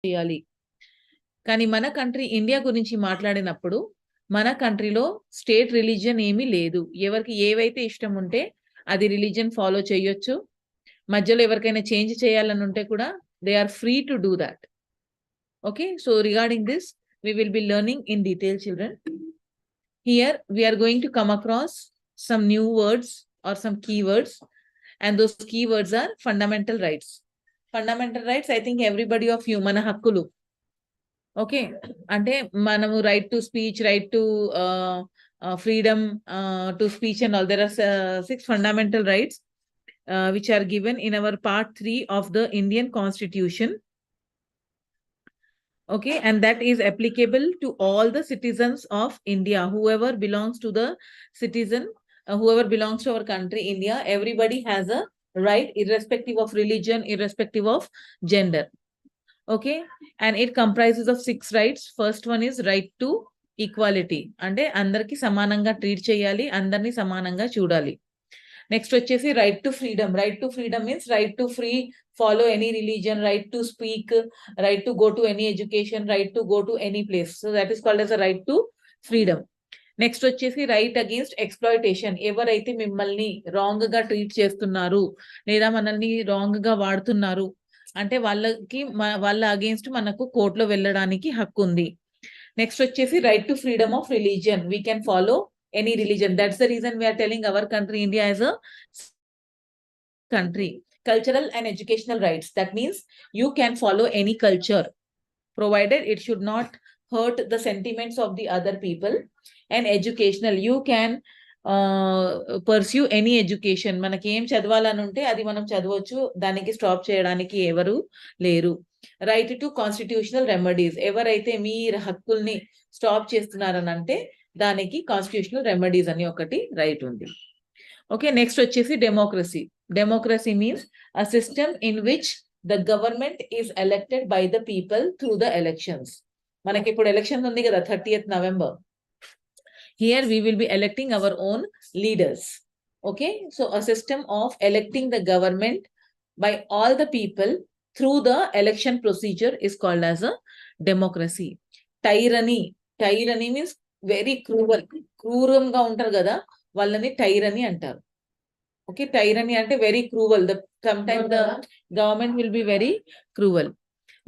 చేయాలి. కానీ మన కంట్రీ ఇండియా గురించి మాట్లాడినప్పుడు మన కంట్రీలో స్టేట్ రిలీజియన్ ఏమీ లేదు. ఎవరికి ఏవైతే ఇష్టం ఉంటే అది రిలీజియన్ ఫాలో చేయొచ్చు. మధ్యలో ఎవరికైనా చేంజ్ చేయాలని ఉంటే కూడా they are free to do that. Okay. So regarding this we will be learning in detail, children. Here we are going to come across some new words or some keywords, and those keywords are fundamental rights. Fundamental rights, I think everybody of you mana hakkulu. Okay. అంటే మనము right to speech, right to freedom to speech and all. There are 6 fundamental rights which are given in our part 3 of the Indian Constitution. Okay, and that is applicable to all the citizens of India. Whoever belongs to the citizen, whoever belongs to our country, India, everybody has a right irrespective of religion, irrespective of gender. Okay, and it comprises of 6 rights. First one is right to equality. అంటే అందరికి సమానంగా treat చేయాలి, అందరిని సమానంగా చూడాలి. Next వచ్చేసి right to freedom. Right to freedom means right to free follow any religion, right to speak, right to go to any education, right to go to any place. So that is called as a right to freedom. Next వచ్చేసి right against exploitation. ఎవరైతే మిమ్మల్ని wrong గా treat చేస్తున్నారు లేదా మనల్ని wrong గా వాడుతున్నారు అంటే వాళ్ళకి వాళ్ళ అగేన్స్ట్ మనకు కోర్టులో వెళ్ళడానికి హక్కు ఉంది. నెక్స్ట్ వచ్చేసి right to freedom of religion. We can follow any religion. That's the reason we're telling our country India as a country. Cultural and educational rights. That means you can follow any culture, provided it should not hurt the sentiments of the other people. And educational, you can pursue any education. మనకి ఏం చదవాలని ఉంటే అది మనం చదవచ్చు, దానికి stop చేయడానికి ఎవరు లేరు. Right to constitutional remedies. ఎవరైతే మీ హక్కుల్ని స్టాప్ చేస్తున్నారని అంటే దానికి కాన్స్టిట్యూషనల్ రెమెడీస్ అని ఒకటి రైట్ ఉంది. ఓకే, నెక్స్ట్ వచ్చేసి democracy. Democracy means a system in which the government is elected by the people through the elections. మనకి ఇప్పుడు ఎలక్షన్ ఉంది కదా 30th November. Here we will be electing our own leaders. Okay, so a system of electing the government by all the people through the election procedure is called as a democracy. Tyranny. Tyranny means very cruel. క్రూరంగా ఉంటారు కదా వాళ్ళని టైరనీ అంటారు. Okay, tyranny ante very cruel. Sometimes the government will be very cruel.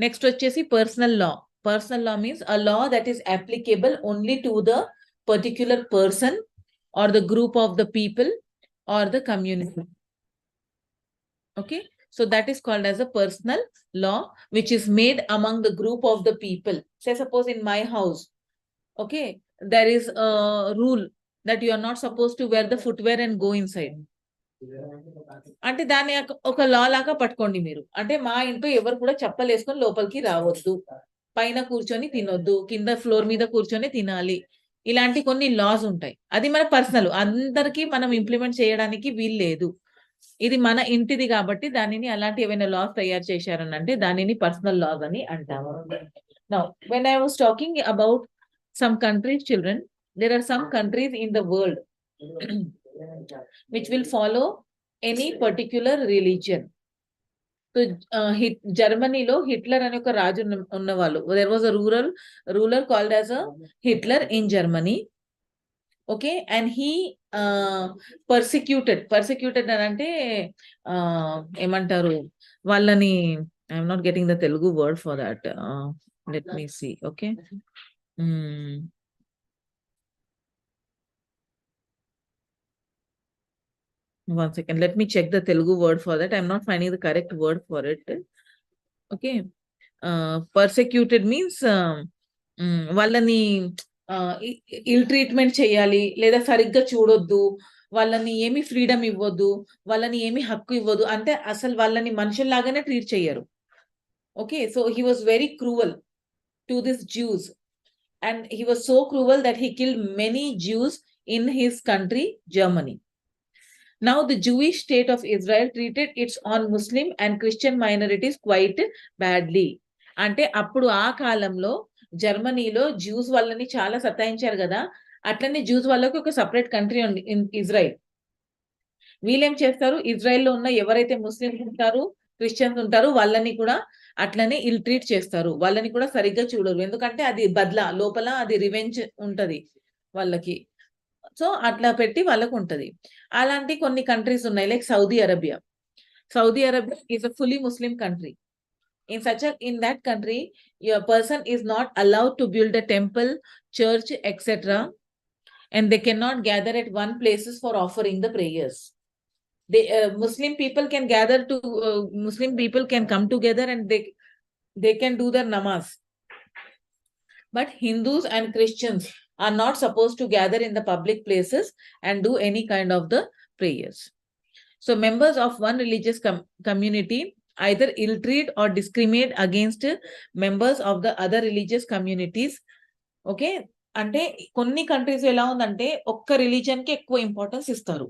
Next vachesi personal law. Personal law means a law that is applicable only to the particular person or the group of the people or the community. Okay, so that is called as a personal law which is made among the group of the people. Say suppose in my house, okay, there is a rule that you are not supposed to wear the footwear and go inside. అంటే దాన్ని ఒక లా లాగా పట్టుకోండి మీరు. అంటే మా ఇంట్లో ఎవరు కూడా చెప్పలు వేసుకొని లోపలికి రావద్దు, పైన కూర్చొని తినొద్దు, కింద ఫ్లోర్ మీద కూర్చొని తినాలి, ఇలాంటి కొన్ని లాస్ ఉంటాయి. అది మన పర్సనల్, అందరికీ మనం ఇంప్లిమెంట్ చేయడానికి వీలు లేదు. ఇది మన ఇంటిది కాబట్టి దానిని అలాంటి ఏమైనా లాస్ తయారు చేశారని అంటే దానిని పర్సనల్ లాస్ అని అంటాము. Now when I was talking about some countries children, there are some countries in the world which will follow any particular religion. So జర్మనీలో హిట్లర్ అనే ఒక రాజు ఉన్నవాళ్ళు. There was a ruler called as a Hitler in Germany. Okay, and he persecuted అని అంటే ఏమంటారు వాళ్ళని, I am not getting the Telugu word for that. Let me see. Okay. One second, let me check the Telugu word for that. I'm not finding the correct word for it. Okay, persecuted means వాళ్ళని ఇల్ treatment చేయాలి, లేదా సరిగ్గా చూడొద్దు, వాళ్ళని ఏమి freedom ఇవ్వద్దు, వాళ్ళని ఏమి హక్కు ఇవ్వదు, అంటే అసలు వాళ్ళని మనుషుల్లాగానే ట్రీట్ చేయరు. Okay, so he was very cruel to these Jews, and he was so cruel that he killed many Jews in his country, Germany. Now the Jewish state of Israel treated its own Muslim and Christian minorities quite badly. అంటే అప్పుడు ఆ కాలంలో జర్మనీలో juice వాళ్ళని చాలా సతాయించారు కదా, అట్లనే juice వాళ్ళకి ఒక సపరేట్ కంట్రీ ఉంది ఇజ్రాయెల్. వీళ్ళేం చేస్తారు, ఇజ్రాయెల్లో ఉన్న ఎవరైతే ముస్లిమ్స్ ఉంటారు, క్రిస్టియన్స్ ఉంటారు వాళ్ళని కూడా అట్లనే ఇల్ ట్రీట్ చేస్తారు. వాళ్ళని కూడా సరిగ్గా చూడరు. ఎందుకంటే అది బద్లా, లోపల అది రివెంజ్ ఉంటది వాళ్ళకి. సో, అట్లా పెట్టి వాళ్ళకుంటది. అలాంటి కొన్ని కంట్రీస్ ఉన్నాయి. Like Saudi Arabia. Saudi Arabia is a fully Muslim country. In that country, your person is not allowed to build a temple, church, etc. And they cannot gather at one places for offering the prayers. Muslim people can gather to Muslim people can come together and they can do their namaz. But Hindus and Christians are not supposed to gather in the public places and do any kind of the prayers. So members of one religious community either ill-treat or discriminate against members of the other religious communities. Okay? అంటే కొన్ని countries ఎలా ఉందంటే ఒక్క religion కి ఎక్కువ importance ఇస్తారు.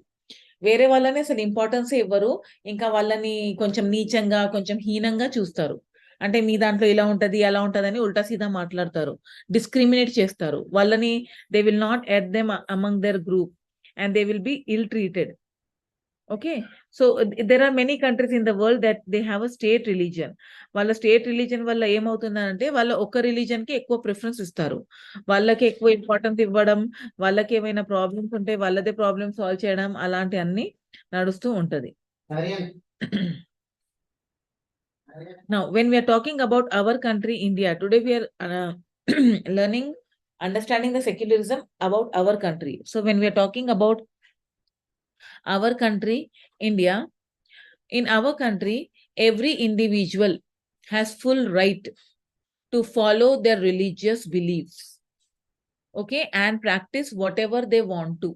వేరే వాళ్ళని అసలు ఇంపార్టెన్స్ ఇవ్వరు. ఇంకా వాళ్ళని కొంచెం నీచంగా, కొంచెం హీనంగా చూస్తారు. అంటే మీ దాంట్లో ఇలా ఉంటది, అలా ఉంటదని ఉల్టా సీదా మాట్లాడతారు. డిస్క్రిమినేట్ చేస్తారు. వాళ్ళని they will not add them among their group and they will be ill treated. Okay, so there are many countries in the world that they have a state religion. వాళ్ళ స్టేట్ రిలీజన్ వల్ల ఏమవుతుందంటే వాళ్ళ ఒక్క religion కి ఎక్కువ preference ఇస్తారు. వాళ్ళకి ఎక్కువ ఇంపార్టెన్స్ ఇవ్వడం, వాళ్ళకి ఏమైనా ప్రాబ్లమ్స్ ఉంటే వాళ్ళదే ప్రాబ్లమ్ సాల్వ్ చేయడం, అలాంటి అన్ని నడుస్తూ ఉంటది. Now, when we are talking about our country, India, today we are learning, understanding the secularism about our country. So when we are talking about our country, India, in our country, every individual has full right to follow their religious beliefs, okay, and practice whatever they want to.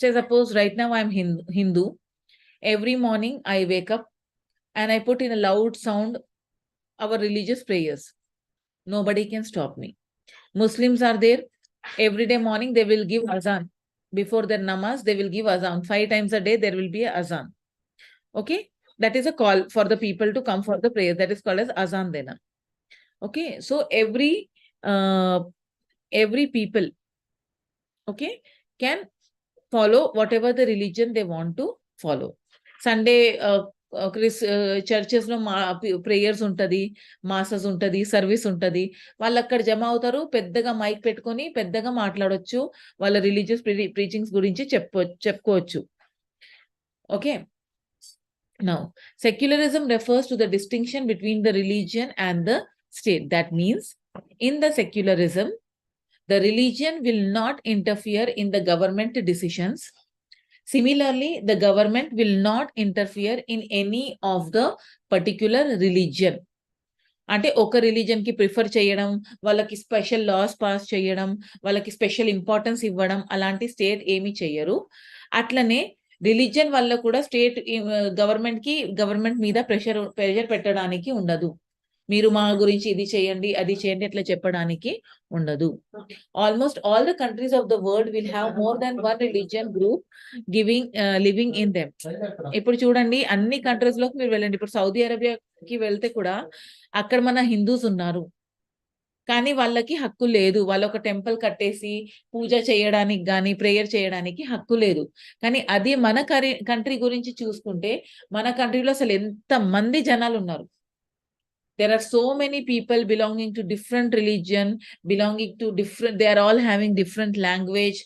Say, suppose right now I'm Hindu. Every morning I wake up and I put in a loud sound our religious prayers. Nobody can stop me. Muslims are there. Every day morning they will give azan. Before their namaz, they will give azan. 5 times a day there will be a azan. Okay, that is a call for the people to come for the prayer. That is called as azan dena. Okay, so every people, okay, can follow whatever the religion they want to follow. Sunday churches లో prayers ఉంటది, masses ఉంటది, service ఉంటది. వాళ్ళు అక్కడ జమ అవుతారు, పెద్దగా mic పెట్టుకొని పెద్దగా మాట్లాడొచ్చు, వాళ్ళ రిలీజియస్ ప్రీచింగ్స్ గురించి చెప్పుకోవచ్చు. Okay, now secularism refers to the distinction between the religion and the state. That means in the secularism, the religion will not interfere in the government decisions. Similarly, the government will not interfere in any of the particular religion. అంటే ఒక religion కి prefer చేయడం, వాళ్ళకి special loss pass చేయడం, వాళ్ళకి special importance ఇవ్వడం, అలాంటి state ఏమీ చెయ్యరు. అట్లనే రిలీజియన్ వల్ల కూడా స్టేట్ గవర్నమెంట్ మీద ప్రెషర్ పెట్టడానికి ఉండదు. మీరు మా గురించి ఇది చేయండి, అది చేయండి అట్లా చెప్పడానికి ఉండదు. Almost all the countries of the world will have more than one religion group living in them. ఇప్పుడు చూడండి, అన్ని కంట్రీస్ లోకి మీరు వెళ్ళండి. ఇప్పుడు సౌదీ అరేబియాకి వెళ్తే కూడా అక్కడ మన హిందూస్ ఉన్నారు, కానీ వాళ్ళకి హక్కు లేదు. వాళ్ళొక టెంపుల్ కట్టేసి పూజ చేయడానికి గాని, ప్రేయర్ చేయడానికి హక్కు లేదు. కానీ అది మన కంట్రీ గురించి చూసుకుంటే, మన కంట్రీలో అసలు ఎంత మంది జనాలు ఉన్నారు. There are so many people belonging to different religion, they are all having different language.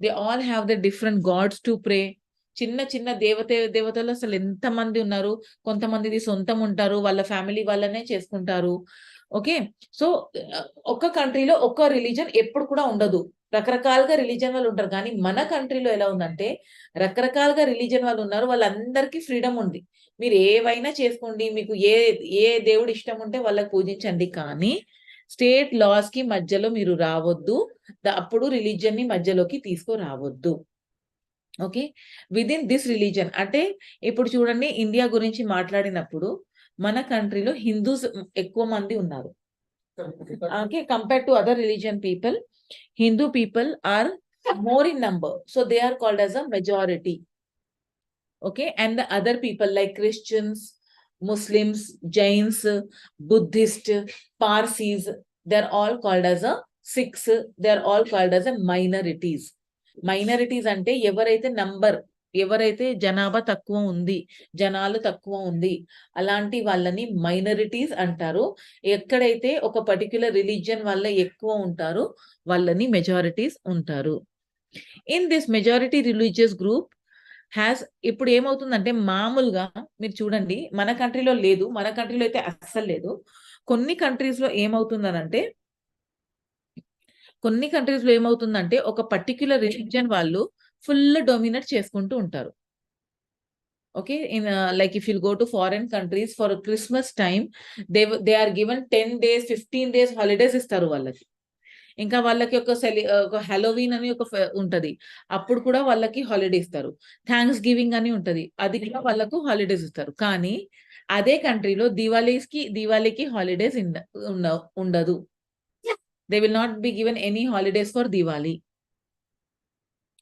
They all have the different gods to pray. చిన్న చిన్న దేవతలు అసలు ఎంత మంది ఉన్నారు. కొంతమందిది సొంతం ఉంటారు, వాళ్ళ ఫ్యామిలీ వాళ్ళనే చేసుకుంటారు. ఓకే, సో ఒక్క కంట్రీలో ఒక్క రిలీజన్ ఎప్పుడు కూడా ఉండదు. రకరకాలుగా రిలీజన్ వాళ్ళు ఉంటారు. కానీ మన కంట్రీలో ఎలా ఉందంటే, రకరకాలుగా రిలీజన్ వాళ్ళు ఉన్నారు, వాళ్ళందరికీ ఫ్రీడమ్ ఉంది. మీరు ఏవైనా చేసుకోండి, మీకు ఏ దేవుడు ఇష్టం ఉంటే వాళ్ళకి పూజించండి. కానీ స్టేట్ లాస్ కి మధ్యలో మీరు రావద్దు. అప్పుడు రిలీజియన్ ని మధ్యలోకి తీసుకురావద్దు. ఓకే, విదిన్ దిస్ రిలీజన్ అంటే ఇప్పుడు చూడండి, ఇండియా గురించి మాట్లాడినప్పుడు మన కంట్రీలో హిందూస్ ఎక్కువ మంది ఉన్నారు. Okay, compare to other religion people, Hindu people are more in number, so they are called as a majority. Okay, and the other people like Christians, Muslims, Jains, Buddhist, Parsis, they're all called as a Sikhs, they're all called as a minorities. Minorities ante ఎవరైతే number ఎవరైతే జనాభా తక్కువ ఉంది, జనాలు తక్కువ ఉంది, అలాంటి వాళ్ళని మైనారిటీస్ అంటారు. ఎక్కడైతే ఒక పర్టిక్యులర్ రిలీజియన్ వల్ల ఎక్కువ ఉంటారో వాళ్ళని మెజారిటీస్ ఉంటారు. In this majority religious group has, ఇప్పుడు ఏమవుతుందంటే మామూలుగా మీరు చూడండి, మన కంట్రీలో లేదు, మన కంట్రీలో అయితే అస్సలు లేదు. కొన్ని కంట్రీస్‌లో ఏమవుతుందనంటే, ఒక పర్టిక్యులర్ రిలీజియన్ వాళ్ళు ఫుల్ డొమినేట్ చేసుకుంటూ ఉంటారు. Okay. Like if you'll go to foreign countries for Christmas time, they are given 10 days, 15 days holidays ఇస్తారు వాళ్ళకి. ఇంకా వాళ్ళకి ఒక హాలోవీన్ అని ఒక ఉంటది. అప్పుడు కూడా వాళ్ళకి హాలిడే ఇస్తారు. థాంక్స్ గివింగ్ అని ఉంటది. అది కూడా వాళ్ళకు హాలిడేస్ ఇస్తారు. కానీ అదే కంట్రీలో దీవాళికి హాలిడేస్ ఉండదు. They will not be given any holidays for Diwali.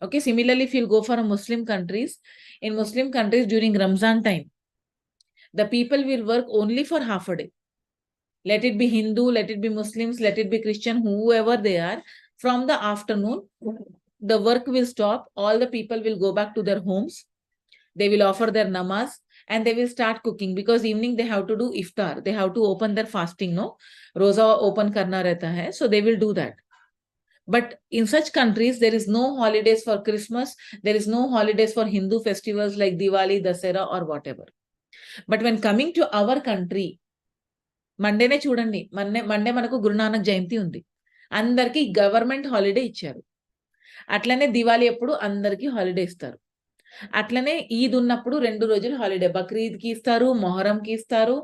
Okay, similarly, if you'll go for a Muslim countries, in Muslim countries during Ramzan time, the people will work only for half a day. Let it be Hindu, let it be Muslims, let it be Christian, whoever they are, from the afternoon, the work will stop. All the people will go back to their homes. They will offer their namaz and they will start cooking, because evening they have to do iftar. They have to open their fasting, no? Roza open karna rehta hai. So they will do that. But in such countries, there is no holidays for Christmas. There is no holidays for Hindu festivals like Diwali, Dasera or whatever. But when coming to our country, మండేనే చూడండి, Monday మనకు గురునానక్ జయంతి ఉంది. అందరికి government holiday ఇచ్చారు. అట్లనే దివాళీ అప్పుడు అందరికి holiday ఇస్తారు. అట్లనే ఈద్ ఉన్నప్పుడు 2 రోజులు హాలిడే. బక్రీద్‌కి ఇస్తారు, మొహరంకి ఇస్తారు.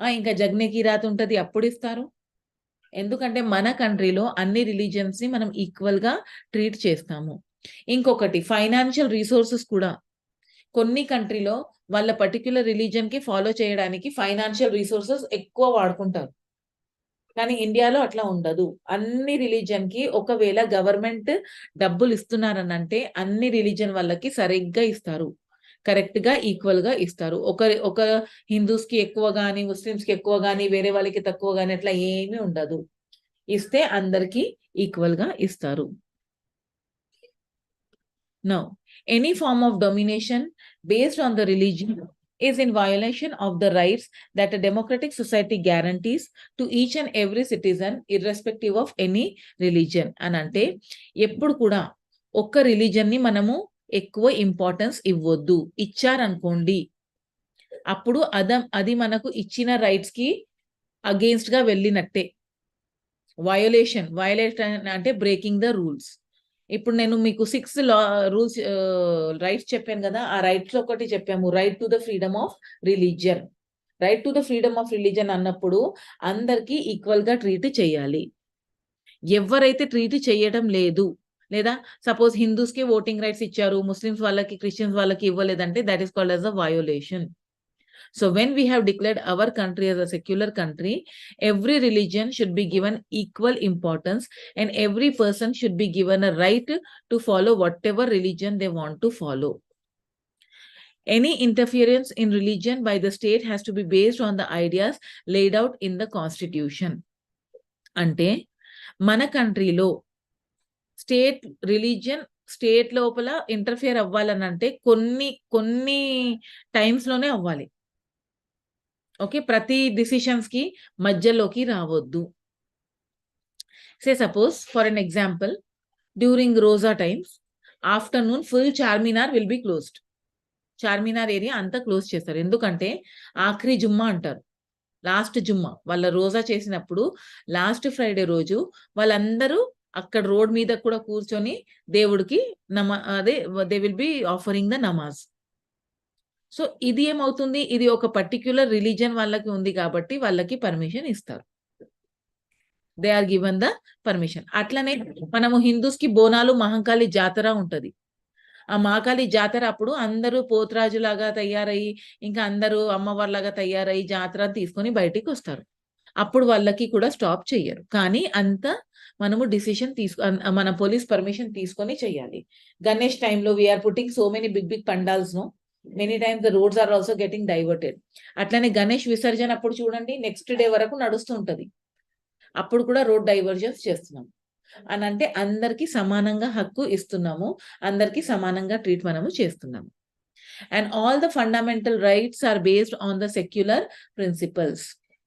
ఇంకా జగ్నే కి రాత్ ఉంటది, అప్పుడు ఇస్తారు. ఎందుకంటే మన కంట్రీలో అన్ని రిలీజియన్స్‌ని మనం ఈక్వల్‌గా ట్రీట్ చేస్తాము. ఇంకొకటి ఫైనాన్షియల్ రిసోర్సెస్ కూడా. కొన్ని కంట్రీలో వాళ్ళ పర్టిక్యులర్ రిలీజియన్‌కి ఫాలో చేయడానికి ఫైనాన్షియల్ రిసోర్సెస్ ఎక్కువ వాడుకుంటారు. కానీ ఇండియాలో అట్లా ఉండదు. అన్ని రిలీజియన్‌కి ఒకవేళ గవర్నమెంట్ డబ్బులు ఇస్తున్నారనంటే అన్ని రిలీజియన్ వాళ్ళకి సరిగ్గా ఇస్తారు. కరెక్ట్‌గా, ఈక్వల్‌గా ఇస్తారు. ఒక హిందూస్‌కి ఎక్కువ గాని, ముస్లిమ్స్‌కి ఎక్కువ గాని, వేరే వాళ్ళకి తక్కువ గాని అట్లా ఏమీ ఉండదు. ఇస్తే అందరికి ఈక్వల్‌గా ఇస్తారు. Now, any form of domination based on the religion is in violation of the rights that a democratic society guarantees to each and every citizen irrespective of any religion. అనంటే ఎప్పుడు కూడా ఒక్క రిలీజియన్‌ని మనము ఎక్కువ ఇంపార్టెన్స్ ఇవ్వొద్దు. ఇచ్చారనుకోండి, అప్పుడు అది మనకు ఇచ్చిన రైట్స్‌కి అగెయిన్స్ట్‌గా వెళ్ళినట్టే. వయోలేషన్ అంటే బ్రేకింగ్ ద రూల్స్. ఇప్పుడు నేను మీకు 6 రూల్స్ రైట్స్ చెప్పాను గదా! ఆ రైట్స్‌లో ఒకటి చెప్పాము. Right to the freedom of religion. Right to the freedom of religion అన్నప్పుడు అందరికీ ఈక్వల్‌గా ట్రీట్ చేయాలి. ఎవరైతే ట్రీట్ చేయడం లేదు, లేదా సపోజ్ హిందూస్‌కి వోటింగ్ రైట్స్ ఇచ్చారు, ముస్లిమ్స్ వాళ్ళకి, క్రిస్టియన్స్ వాళ్ళకి ఇవ్వలేదంటే that is called as a violation. So when we have declared our country as a secular country, every religion should be given equal importance and every person should be given a right to follow whatever religion they want to follow. Any interference in religion by the state has to be based on the ideas laid out in the constitution. అంటే మన కంట్రీలో state లోపల interfere అవ్వాలనంటే కొన్ని టైమ్స్‌లోనే అవ్వాలి. Okay. ప్రతి డిసిషన్స్‌కి మధ్యలోకి రావొద్దు. Suppose for an example, during roza times afternoon full Charminar will be closed. Charminar area అంతా క్లోజ్ చేస్తారు. ఎందుకంటే ఆఖరి జుమ్మా అంటారు. లాస్ట్ జుమ్మా. వాళ్ళ రోజా చేసినప్పుడు లాస్ట్ ఫ్రైడే రోజు వాళ్ళందరూ అక్కడ రోడ్ మీద కూడా కూర్చొని దేవుడికి they will B offering the namaz. So ఇది ఏమవుతుంది? ఇది ఒక పర్టిక్యులర్ రిలీజియన్ వాళ్ళకి ఉంది కాబట్టి వాళ్ళకి పర్మిషన్ ఇస్తారు. They are given the permission. అట్లనే మనము హిందూస్‌కి బోనాలు, మహంకాళి జాతర ఉంటది. ఆ మహాకాళి జాతర అప్పుడు అందరూ పోతురాజులాగా తయారయ్యి, ఇంకా అందరూ అమ్మవారిలాగా తయారయ్యి జాతర తీసుకొని బయటికొస్తారు. అప్పుడు వాళ్ళకి కూడా స్టాప్ చెయ్యరు. కానీ మనము డిసిషన్ మన పోలీస్ పర్మిషన్ తీసుకొని చెయ్యాలి. గణేష్ టైమ్‌లో we are putting so many big pandals no. Many times the roads are also getting diverted. అట్లనే గణేష్ విసర్జన అప్పుడు చూడండి నెక్స్ట్ డే వరకు నడుస్తూ ఉంటది. అప్పుడు కూడా రోడ్ డైవర్జన్స్ చేస్తున్నాం. అనంటే అందరికి సమానంగా హక్కు ఇస్తున్నాము. అందరికి సమానంగా ట్రీట్ మనము చేస్తున్నాము. And all the fundamental rights are based on the secular principles.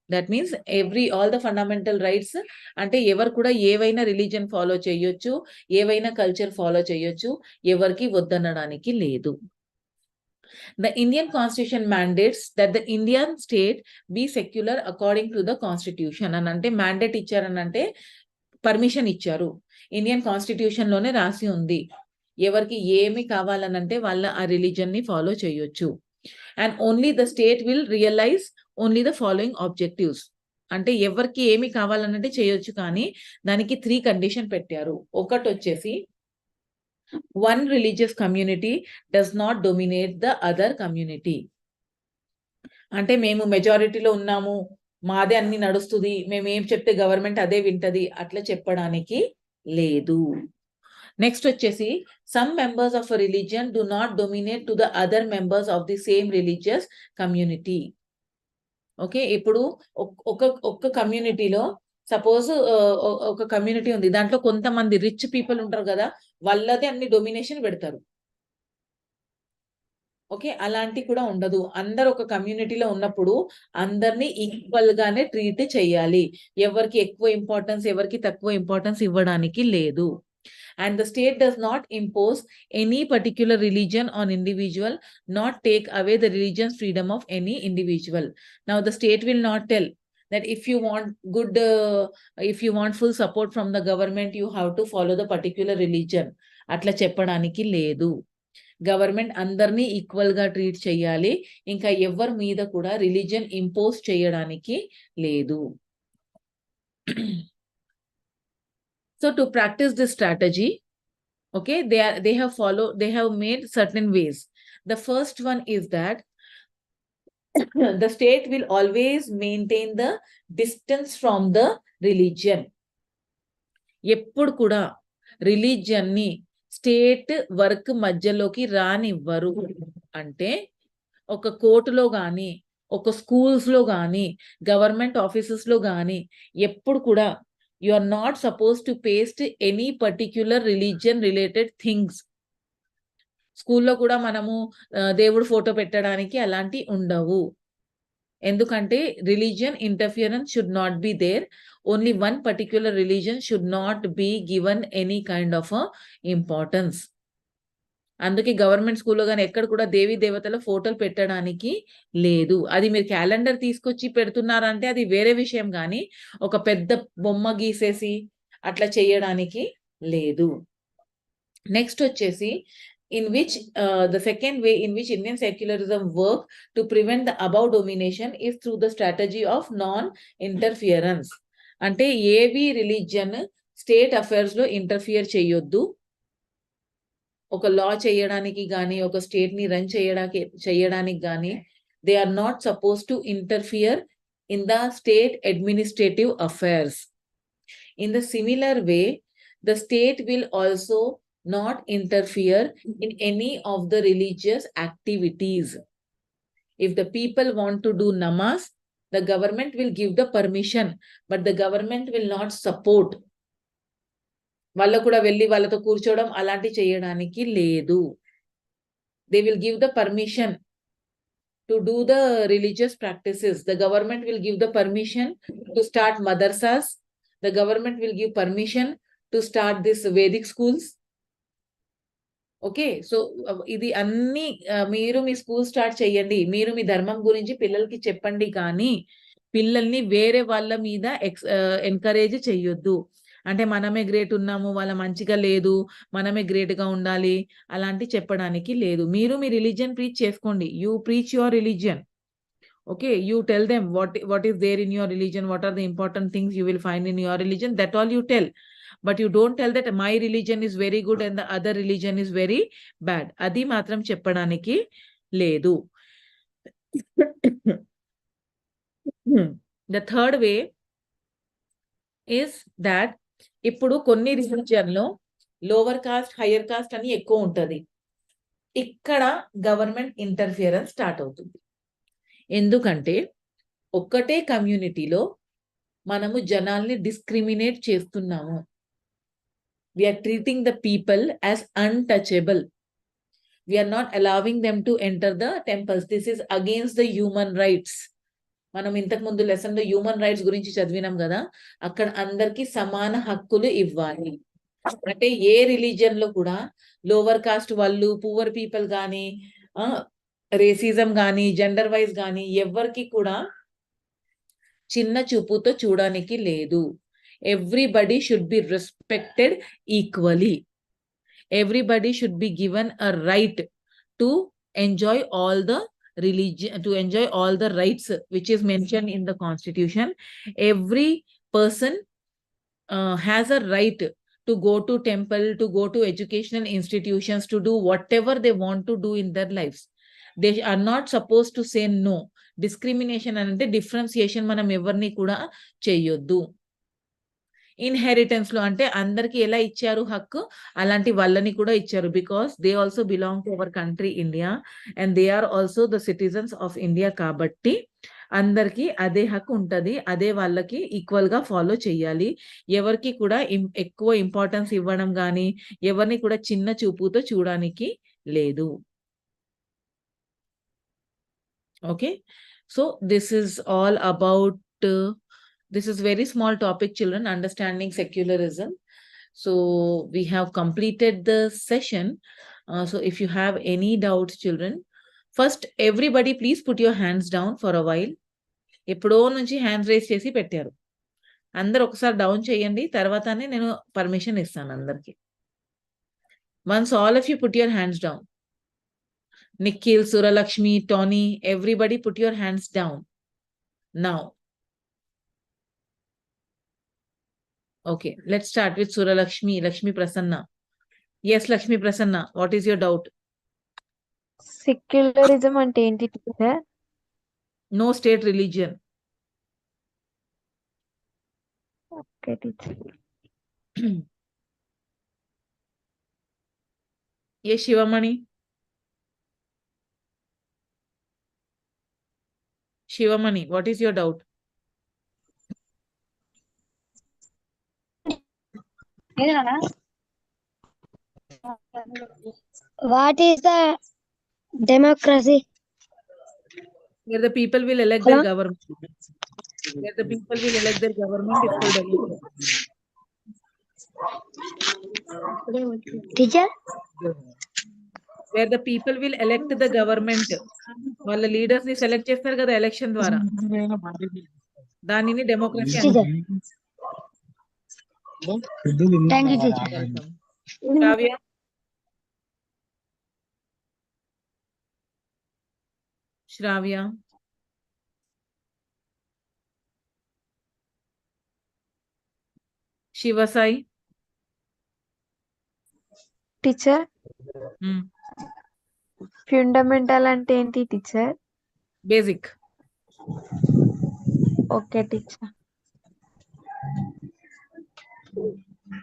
That means all the fundamental rights అంటే ఎవరు కూడా ఏవైనా రిలీజియన్ ఫాలో చేయొచ్చు, ఏవైనా కల్చర్ ఫాలో చేయొచ్చు, ఎవరికి వద్దనడానికి లేదు. The Indian Constitution mandates that the Indian state be secular according to the Constitution. అని అంటే మ్యాండేట్ ఇచ్చారనంటే పర్మిషన్ ఇచ్చారు. ఇండియన్ కాన్స్టిట్యూషన్ లోనే రాసి ఉంది. ఎవరికి ఏమి కావాలనంటే వాళ్ళ ఆ రిలీజన్ ని ఫాలో చేయొచ్చు. And only the state will realise only the following objectives. అంటే ఎవరికి ఏమి కావాలనంటే చేయొచ్చు, కానీ దానికి 3 కండిషన్ పెట్టారు. ఒకటి వచ్చేసి one religious community does not dominate the other community. అంటే మేము మెజారిటీలో ఉన్నాము, మాదే అన్ని నడుస్తుంది, మేము ఏం చెప్తే గవర్నమెంట్ అదే వింటది అట్లా చెప్పడానికి లేదు. నెక్స్ట్ వచ్చేసి some members of a religion do not dominate to the other members of the same religious community. Okay, ఇప్పుడు ఒక కమ్యూనిటీలో సపోజ్ ఒక కమ్యూనిటీ ఉంది, దాంట్లో కొంతమంది రిచ్ పీపుల్ ఉంటారు కదా, వాళ్ళదే అన్ని డొమినేషన్ పెడతారు. ఓకే, అలాంటి కూడా ఉండదు. అందరు ఒక కమ్యూనిటీలో ఉన్నప్పుడు అందరినీ ఈక్వల్ గానే ట్రీట్ చేయాలి. ఎవరికి ఎక్కువ ఇంపార్టెన్స్, ఎవరికి తక్కువ ఇంపార్టెన్స్ ఇవ్వడానికి లేదు. And the state does not impose any particular religion on individual, not take away the religion's freedom of any individual. Now the state will not tell that if you want if you want full support from the government, you have to follow the particular religion. అట్లా చెప్పడానికి లేదు. Government అందరినీ equal గా treat చేయాలి. ఇంకా ఎవరి మీద కూడా రిలీజియన్ ఇంపోజ్ చేయడానికి లేదు. So to practice this strategy, okay, they have made certain ways. The first one is that the state will always maintain the distance from the religion. ఎప్పుడు కూడా రిలీజియన్ ని స్టేట్ వర్క్ మధ్యలోకి రానివ్వరు. అంటే ఒక కోర్టులో గాని, ఒక స్కూల్స్ లో గాని, గవర్నమెంట్ ఆఫీసెస్ లో గాని ఎప్పుడు కూడా you are not supposed to paste any particular religion related things. స్కూల్లో కూడా మనము దేవుడు ఫోటో పెట్టడానికి అలాంటి ఉండవు. ఎందుకంటే religion interference should not be there. Only one particular religion should not be given any kind of importance. అందుకే గవర్నమెంట్ స్కూల్లో కానీ ఎక్కడ కూడా దేవీ దేవతల ఫోటోలు పెట్టడానికి లేదు. అది మీరు క్యాలెండర్ తీసుకొచ్చి పెడుతున్నారంటే అది వేరే విషయం, కానీ ఒక పెద్ద బొమ్మ గీసేసి అట్లా చేయడానికి లేదు. నెక్స్ట్ వచ్చేసి the second way in which Indian secularism work to prevent the above domination is through the strategy of non-interference. అంటే ఏవి రిలీజియన్ స్టేట్ అఫైర్స్ లో ఇంటర్ఫియర్ చేయొద్దు. ఒక లా చేయడానికి కానీ, ఒక స్టేట్ ని రన్ చేయడానికి కానీ they are not suppose to interfere in the state administrative affairs. In the similar way the state will also not interfere in any of the religious activities. If the people want to do namaz, the government will give the permission, but the government will not support. వాళ్ళ కూడా వెళ్ళి వాళ్ళతో కూర్చోవడం అలాంటి చేయడానికి లేదు. They will give the permission to do the religious practices. The government will give the permission to start madrasas. The government will give permission to start this Vedic schools. Okay, so ఇది అన్ని మీరు మీ school start చేయండి, మీరు మీ ధర్మం గురించి పిల్లలకి చెప్పండి, కానీ పిల్లల్ని వేరే వాళ్ళ మీద ఎంకరేజ్ చెయ్యొద్దు. అంటే మనమే గ్రేట్ ఉన్నాము, వాళ్ళ మంచిగా లేదు, మనమే గ్రేట్ గా ఉండాలి అలాంటి చెప్పడానికి లేదు. మీరు మీ రిలీజియన్ ప్రీచ్ చేసుకోండి. You preach your religion. Okay, you tell them what is there in your religion, what are the important things you will find in your religion, that all you tell. But you don't tell that my religion is very good and the other religion is very bad. Adi matram చెప్పడానికి లేదు. The third way is that ఇప్పుడు కొన్ని religion లో lower caste, higher cost అని ఎక్కువ ఉంటది. ఇక్కడ government interference start అవుతుంది. ఎందుకంటే ఒక్కటే కమ్యూనిటీలో మనము జనాల్ని డిస్క్రిమినేట్ చేస్తున్నాము. We are treating the people as untouchable. We are not allowing them to enter the temples. This is against the human rights. మనం ఇంతకు ముందు లెసన్ లో హ్యూమన్ రైట్స్ గురించి చదివినాం కదా, అక్కడ అందరికి సమాన హక్కులు ఇవ్వాలి. అంటే ఏ రిలీజియన్ లో కూడా లోవర్ కాస్ట్ వాళ్ళు, పూవర్ పీపుల్ కానీ, రేసిజం కానీ, జెండర్ వైజ్ కానీ ఎవరికి కూడా చిన్న చూపుతో చూడడానికి లేదు. Everybody should be respected equally. Everybody should be given a right to enjoy all the religion, to enjoy all the rights which is mentioned in the constitution. Every person has a right to go to temple, to go to educational institutions, to do whatever they want to do in their lives. They are not supposed to say no. Discrimination ante differentiation manam evarni kuda cheyoddu. Inheritance లో అంటే అందరికి ఎలా ఇచ్చారు హక్కు, అలాంటి వాళ్ళని కూడా ఇచ్చారు. Because they also belong to our country India and they are also the citizens of India. కాబట్టి అందరికి అదే హక్కు ఉంటది, అదే వాళ్ళకి ఈక్వల్ గా ఫాలో చేయాలి. ఎవరికి కూడా ఎక్కువ ఇంపార్టెన్స్ ఇవ్వడం కానీ, ఎవరిని కూడా చిన్న చూపుతో చూడడానికి లేదు. Okay, so this is all about this is very small topic, children, understanding secularism. So we have completed the session. So if you have any doubts, children, first everybody please put your hands down for a while. ఎప్పుడో నుంచి hands raise చేసి పెట్టారు. అందరు ఒకసారి down చేయండి, తర్వాతనే నేను permission ఇస్తాను అందరికి. Once all of you put your hands down. Nikhil, Suralakshmi, Tony, everybody put your hands down now. Okay, let's start with Suralakshmi. Lakshmi Prasanna. Yes, Lakshmi Prasanna, what is your doubt? Secularism అంటే ఏంటి teacher? No state religion. Okay teacher. Yes, Shivamani. Shivamani, what is your doubt? What is the democracy? Where the people will elect their government. Where the people will elect their government is called democracy. Teacher? Where the people will elect the government. వాళ్ళ leaders ని select చేస్తారు కదా election ద్వారా, దానిని democracy అంటారు. Thank you, teacher. Welcome. Kavya? Shravya? Shivasai? Teacher, fundamental అంటే ఏంటి teacher? Basic. Okay teacher.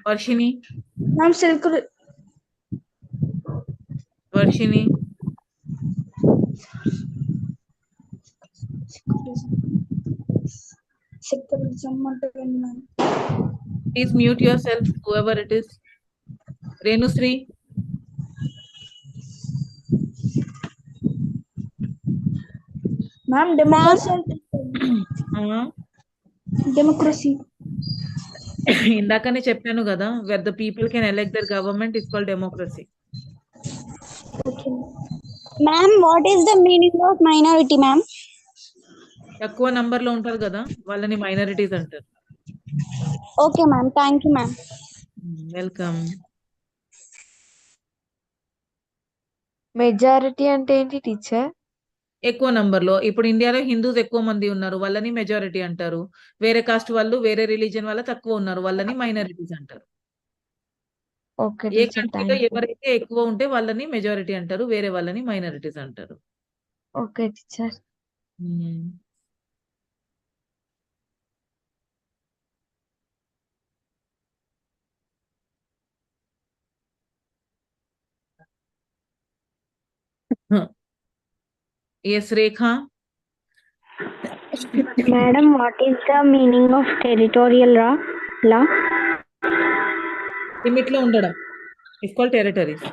Varshini? Ma'am secular. Varshini? Please mute yourself, whoever it is. Renusri? Ma'am democracy. Democracy ఇందాకనే చెప్పాను కదా, where the people can elect their government is called democracy. Ma'am what is the meaning of minority ma'am? తక్కువ number లో ఉంటారు కదా వాళ్ళని minorities అంటారు. Okay ma'am, thank you ma'am. Welcome. Majority అంటే ఏంటి టీచర్? ఎక్కువ నంబర్ లో. ఇప్పుడు ఇండియాలో హిందూస్ ఎక్కువ మంది ఉన్నారు, వాళ్ళని మెజారిటీ అంటారు. వేరే కాస్ట్ వాళ్ళు, వేరే రిలీజియన్ వాళ్ళ తక్కువ ఉన్నారు, వాళ్ళని మైనారిటీస్ అంటారు. ఓకే ఏ టీచర్, కంట్రీలో ఎవరైతే ఎక్కువ ఉంటే వాళ్ళని మెజారిటీ అంటారు, వేరే వాళ్ళని మైనారిటీస్ అంటారు. Okay teacher. Yes Rekha? Madam, what is the meaning of territorial law? Limit లో ఉండడం is called territories.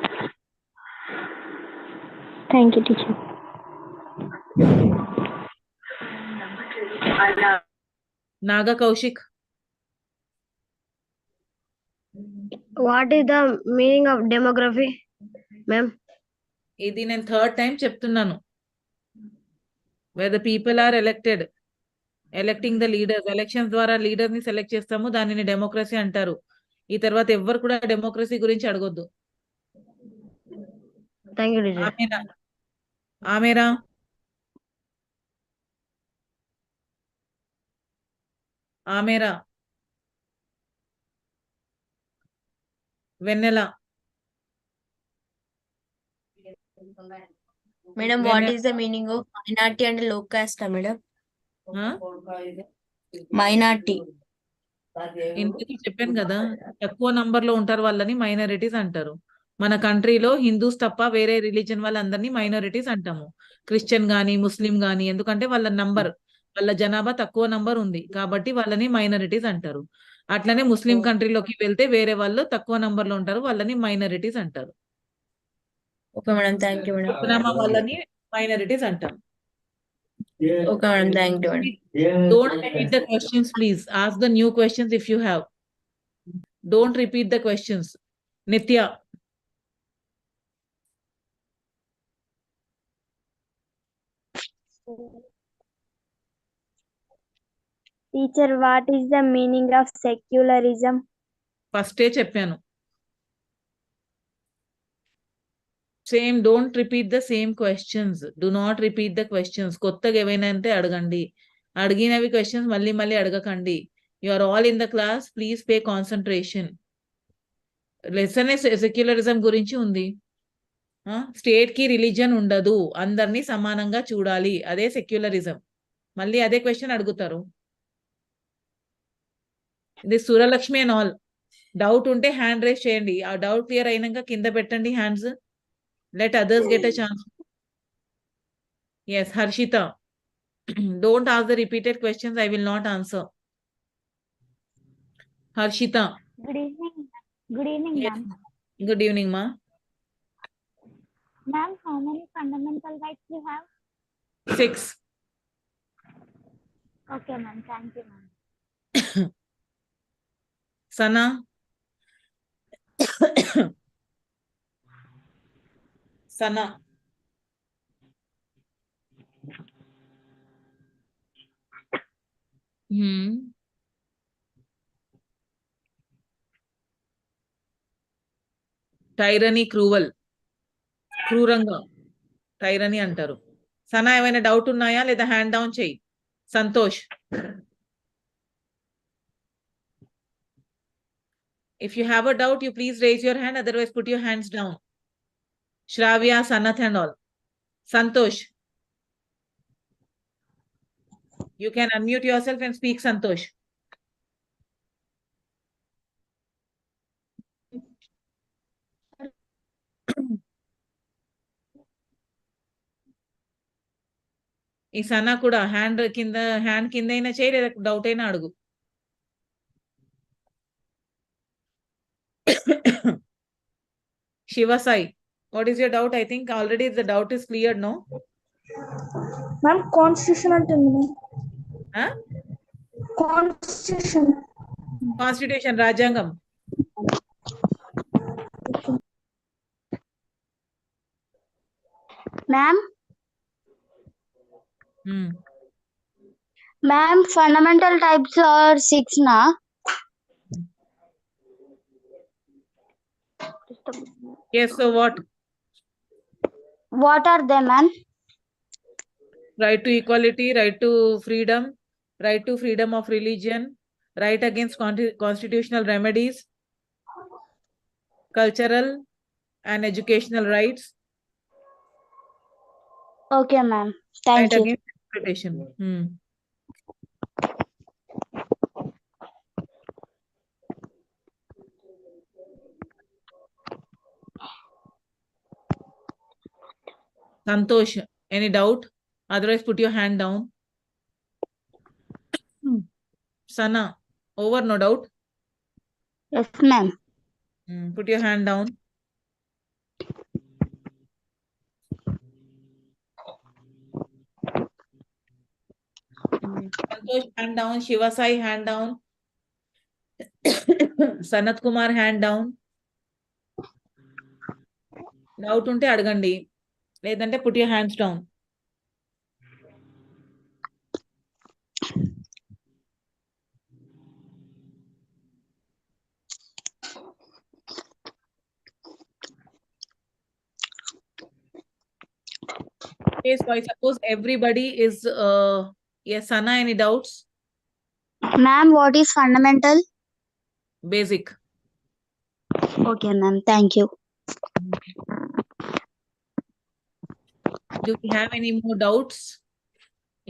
Thank you, teacher. Naga Kaushik. What is the meaning of demography, ma'am? ఇది నేను థర్డ్ టైం చెప్తున్నాను. where the people are electing the leaders, elections ద్వారా leader ని select చేస్తాము, దానిని democracy అంటారు. ఈ తర్వాత ఎవ్వరు కూడా డెమోక్రసీ గురించి అడగొద్దు. Thank you, teacher. ఆమెరా ఆమెరా ఆమెరా Vennela Madam, what is the meaning of minority and low caste, madam? Minority. ఇంతకీ చెప్పాను కదా, తక్కువ నంబర్ లో ఉంటారు వాళ్ళని మైనారిటీస్ అంటారు. మన కంట్రీలో హిందూస్ తప్ప వేరే రిలీజన్ వాళ్ళందరినీ మైనారిటీస్ అంటాము. క్రిస్టియన్ గాని ముస్లిం గాని, ఎందుకంటే వాళ్ళ నంబర్, వాళ్ళ జనాభా తక్కువ నంబర్ ఉంది కాబట్టి వాళ్ళని మైనారిటీస్ అంటారు. అట్లనే ముస్లిం కంట్రీలోకి వెళ్తే వేరే వాళ్ళు తక్కువ నంబర్ లో ఉంటారు, వాళ్ళని మైనారిటీస్ అంటారు. Okay, madam. Thank you, madam. జనాభా వాళ్ళని మైనారిటీస్ అంటాం. Okay, madam. Thank you, madam. Don't repeat the questions, please. Ask the new questions if you have. Don't repeat the questions. Nitya. Teacher, what is the meaning of secularism? First చెప్పాను. Same, don't repeat the same questions. Do not repeat the questions. కొత్తగా ఏవైనా అంటే అడగండి. అడిగినవి questions మళ్ళీ మళ్ళీ అడగకండి. You are all in the class. Please pay concentration. Lesson secularism గురించి ఉంది. State కి రిలీజన్ ఉండదు, అందరినీ సమానంగా చూడాలి, అదే సెక్యులరిజం. మళ్ళీ అదే క్వశ్చన్ అడుగుతారు. ఇది సురలక్ష్మి అండ్ ఆల్. డౌట్ ఉంటే హ్యాండ్ రేస్ చేయండి. ఆ డౌట్ క్లియర్ అయినాక కింద పెట్టండి hands. Let others get a chance. Yes, Harshita. Don't ask the repeated questions, I will not answer. Harshita. Good evening. Good evening, Yes. ma'am. Good evening, ma. Ma'am, how many fundamental rights you have? 6. Okay, ma'am. Thank you, ma'am. Sana. Sana. టైరనీ, క్రూరంగా టైరనీ అంటారు. సనా, ఏమైనా doubt ఉన్నాయా లేదా hand down చేయి. Santosh. If you have a doubt, you please raise your hand, otherwise put your hands down. Shravya, Sanath and all. Santosh. You can unmute yourself and speak, Santosh. ఈ సనా కూడా hand కింద అయినా చేయి, లేదా doubt అయినా అడుగు. Shiva Sai, what is your doubt? I think already the doubt is cleared, no? Ma'am, constitution అంటుంది ma'am. Huh? Constitution. Constitution, రాజ్యాంగం. Ma'am, Ma'am, fundamental types are 6 na. Yes, so what? What are they, ma'am? Right to equality, right to freedom, right to freedom of religion, right against constitutional remedies, cultural and educational rights. Okay, ma'am. Thank right you. against exploitation. Santosh, any doubt? Otherwise, put your hand down. Sana, over, no doubt? Yes, ma'am. Put your hand down. Santosh, hand down. Shiva Sai, hand down. Sanat Kumar, hand down. Doubt ఉంటే అడగండి, లేదంటే put your hands down. Okay, so I suppose everybody is yes, Sana, any doubts? Ma'am, what is fundamental? Basic. Okay, ma'am. Thank you. Do we have any more doubts?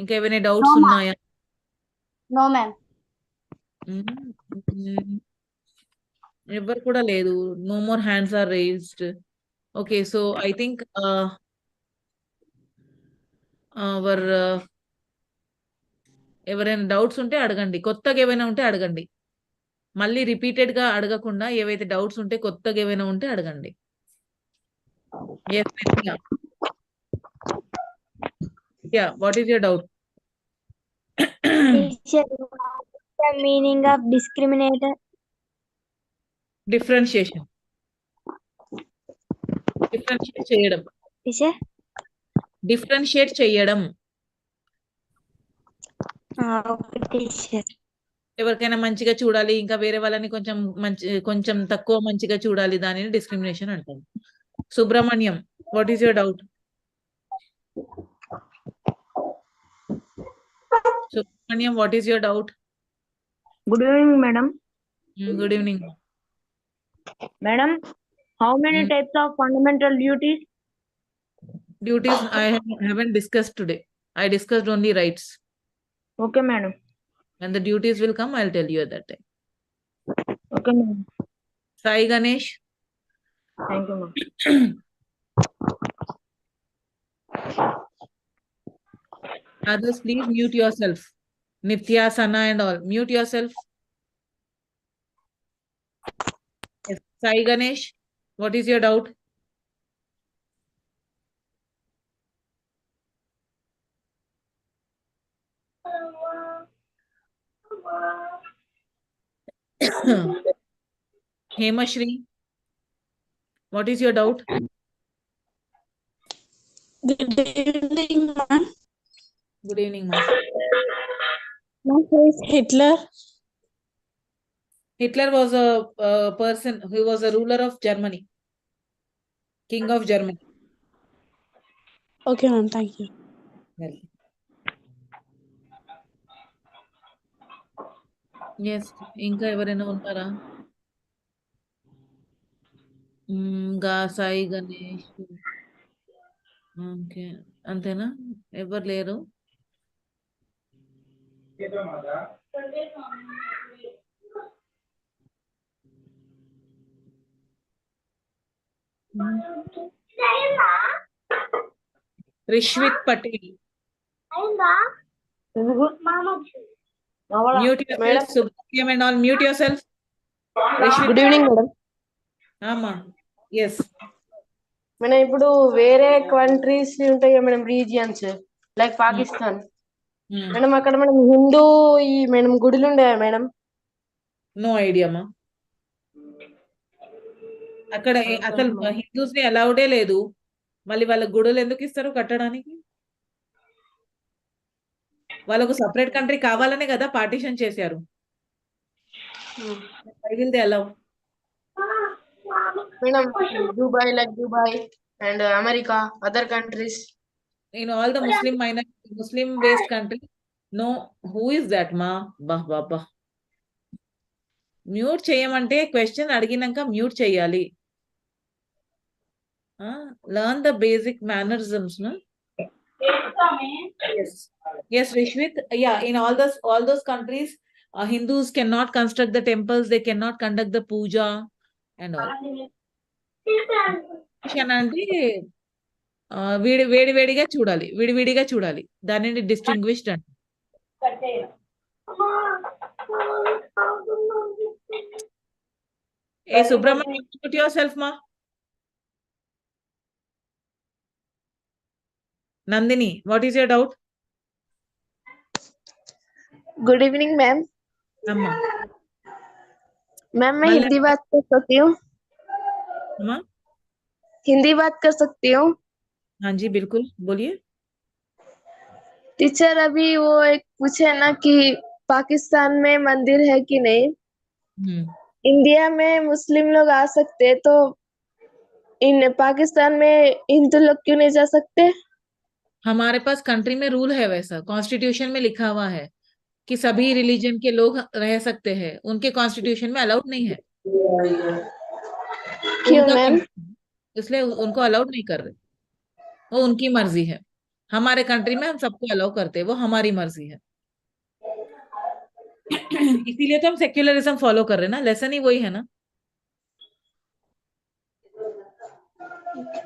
ఇంకా ఏమైనా doubts No, ma'am. ఉన్నాయా? No, ma'am. ఎవరు కూడా లేదు. No more hands are raised. Okay, so I think our ఎవరైనా doubts ఉంటే అడగండి, కొత్తగా ఏమైనా ఉంటే అడగండి. మళ్ళీ రిపీటెడ్ గా అడగకుండా ఏవైతే డౌట్స్ ఉంటే కొత్తగా ఏమైనా ఉంటే అడగండి. Yes, Nitya. Yeah, what is your doubt? Teacher, what is the meaning of discriminator? Differentiation. Differentiate చేయడం. Teacher? Differentiate చేయడం. Okay, teacher. ఎవరికైనా మంచిగా చూడాలి, ఇంకా వేరే వాళ్ళని కొంచెం తక్కువ మంచిగా చూడాలి, దానిని డిస్క్రిమినేషన్ అంటారు. Subrahmanyam, what is your doubt? Subramaniam, what is your doubt? Good evening, madam. Good evening. Madam, how many types of fundamental duties? Duties I haven't discussed today. I discussed only rights. Okay, madam. When the duties will come, I'll tell you at that time. Okay, madam. Sai Ganesh. Thank you, ma'am. Others, please mute yourself. Nitya, Sana and all, mute yourself. Yes. Sai Ganesh, what is your doubt? Hemashri, what is your doubt? Good evening, ma'am. Good evening, ma'am. Who is Hitler? Hitler was a person who was a ruler of Germany, king of Germany. Okay, ma'am. Thank you. Well. Yes, ఇంకా ఎవరైనా ఉన్నారా? Sai Ganesh. Okay, అంతేనా? ఎవరు లేరు? Rishvith Patel. Mute yourself. Subramaniam and all, mute yourself. Rishwit. Good evening, madam. Ama. Yes. Madam ఇప్పుడు వేరే countries ఉంటాయి కదా madam, regions like Pakistan. Madam అక్కడ మేడం హిందూ ఈ మేడం గుడులు ఉండే మేడం. No idea, ma. అక్కడ అసలు హిందూస్ ని అలౌడే లేదు. మళ్ళీ వాళ్ళ గుడులు ఎందుకు ఇస్తారు కట్టడానికి? వాళ్ళకు సపరేట్ కంట్రీ కావాలనే కదా పార్టిషన్ చేశారు. Allow madam Dubai, like Dubai and America, other countries. In all the Muslim based countries, no. Who is that, ma? Bah. Mute చేయమంటే క్వశ్చన్ అడిగినాక మ్యూట్ చేయాలి. Learn the basic mannerisms, no? Yes, Rishwit. Yeah, in all those countries, Hindus cannot construct the temples, they cannot conduct the puja and all. అంటే వేడివేడిగా చూడాలి, విడివిడిగా చూడాలి, దానిని distinguished అంటే. ఏ Subrahmanyam, mute yourself, ma. Nandini, what is your doubt? Good evening ma'am. అమ్మా ma'am मैं మళ్ళీ हिंदी बात कर सकती हूँ? అమ్మా हिंदी बात कर सकती हूँ? हाँ जी बिल्कुल बोलिए। टीचर अभी वो एक पूछे ना कि पाकिस्तान में मंदिर है कि नहीं, इंडिया में मुस्लिम लोग आ सकते तो इन पाकिस्तान में हिंदू लोग क्यों नहीं जा सकते? हमारे पास कंट्री में रूल है, वैसा कॉन्स्टिट्यूशन में लिखा हुआ है कि सभी रिलीजन के लोग रह सकते हैं, उनके कॉन्स्टिट्यूशन में अलाउड नहीं है। क्यों उनका मैम? इसलिए उनको अलाउड नहीं कर रहे, वो उनकी मर्जी है। हमारे कंट्री में हम सबको अलाउ करते हैं, वो हमारी मर्जी है। इसीलिए तो हम सेक्युलरिज्म फॉलो कर रहे हैं ना, लेसन ही वही है ना।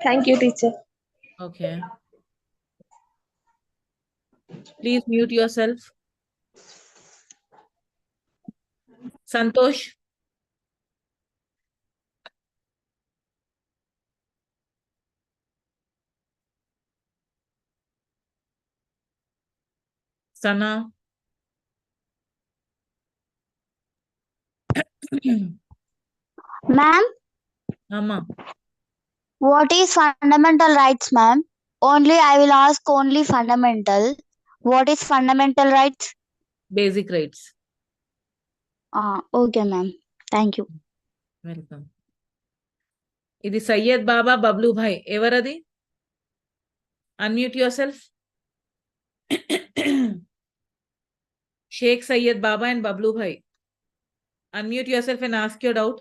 Thank you teacher. Okay please mute yourself. Santosh Sana Ma'am, अम्मा what is fundamental rights, ma'am? Only I will ask only fundamental. What is fundamental rights? Basic rights. Okay, ma'am. Thank you. Welcome. ఇది సయ్యద్ బాబా బబ్లు భాయ్, ఎవరది? Unmute yourself. Sheikh Syed Baba and Bablu Bhai, unmute yourself and ask your doubt.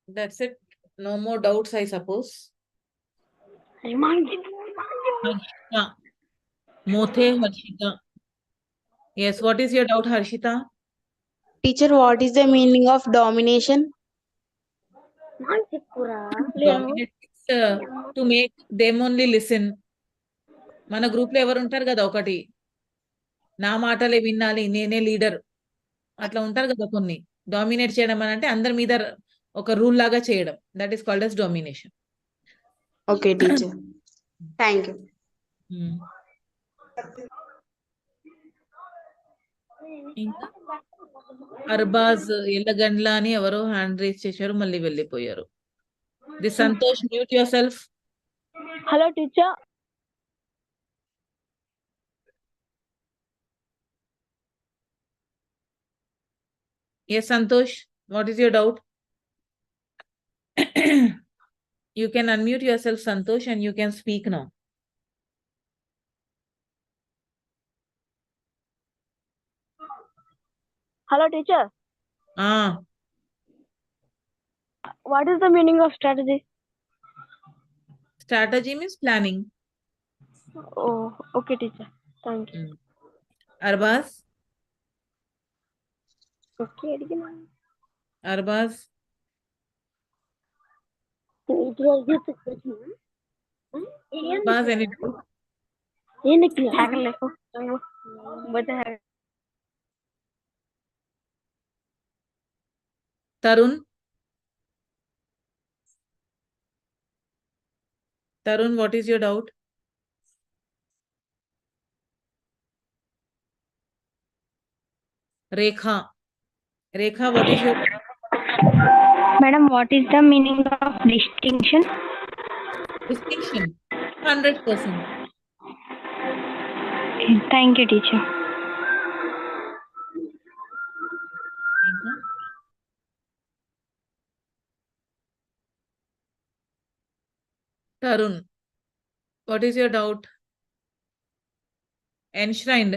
That's it. No more doubts, I suppose. Harshita. Mothe Harshita. Yes, what is your doubt, Harshita? Teacher, what is the meaning of domination? Dominate to make them only listen. మన group లో ఎవరు ఉంటారు కదా, ఒకటి నా మాటలే వినాలి, నేనే లీడర్, అట్లా ఉంటారు కదా కొన్ని. డామినేట్ చేయడం అని అంటే అందరి మీద ఒక రూల్ లాగా చేయడం, that is called as domination. Okay, teacher. Thank you. ఇంకా అర్బాజ్ ఎల్లగండ్ల అని ఎవరో హ్యాండ్ రేస్ చేశారు, మళ్ళీ వెళ్ళిపోయారు. The Santosh, mute your self. Hello, teacher. Yes, Santosh, what is your doubt? You can unmute yourself, Santosh, and you can speak now. Hello, teacher. Ah, What is the meaning of strategy? strategy means planning. Oh, okay, teacher. Thank you. Arbaz, Okay, Arbaz, Arbaz, any doubt? Tarun, Tarun, what is your doubt? Rekha, Rekha, what is your Madam, what is the meaning of distinction? distinction? 100%. Thank you, teacher. ఇంకా Tarun, what is your doubt? Enshrined.